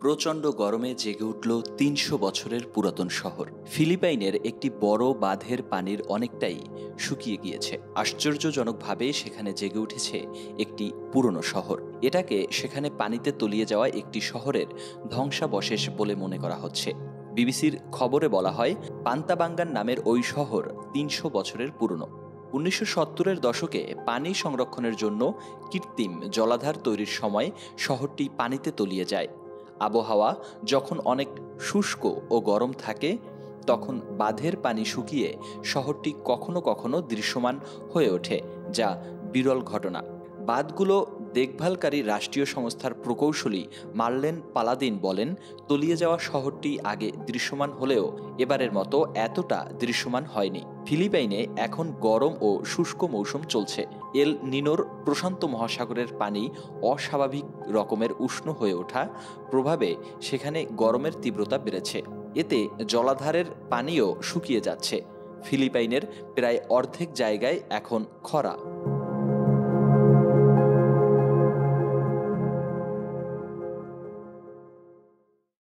প্রচণ্ড গরমে জেগে উঠল ৩০০ বছরের পুরাতন শহর। ফিলিপাইনের একটি বড় বাঁধের পানির অনেকটাই শুকিয়ে গিয়েছে। আশ্চর্যজনকভাবে সেখানে জেগে উঠেছে একটি পুরনো শহর। এটাকে সেখানে পানিতে তলিয়ে যাওয়া একটি শহরের ধ্বংসাবশেষ বলে মনে করা হচ্ছে। বিবিসির খবরে বলা হয়, পান্তাবাঙ্গান নামের ওই শহর ৩০০ বছরের পুরনো। ১৯৭০-এর দশকে পানি সংরক্ষণের জন্য কৃত্রিম জলাধার তৈরির সময় শহরটি পানিতে তলিয়ে যায়। আবহাওয়া যখন অনেক শুষ্ক ও গরম থাকে, তখন বাঁধের পানি শুকিয়ে শহরটি কখনো কখনো দৃশ্যমান হয়ে ওঠে, যা বিরল ঘটনা। বাঁধগুলো দেখভালকারী রাষ্ট্রীয় সংস্থার প্রকৌশলী মার্লেন পালাদিন বলেন, তলিয়ে যাওয়া শহরটি আগে দৃশ্যমান হলেও এবারের মতো এতটা দৃশ্যমান হয়নি। ফিলিপাইনে এখন গরম ও শুষ্ক মৌসুম চলছে। এল নিনোর প্রশান্ত মহাসাগরের পানি অস্বাভাবিক রকমের উষ্ণ হয়ে ওঠা প্রভাবে সেখানে গরমের তীব্রতা বেড়েছে। এতে জলাধারের পানিও শুকিয়ে যাচ্ছে। ফিলিপাইনের প্রায় অর্ধেক জায়গায় এখন খরা।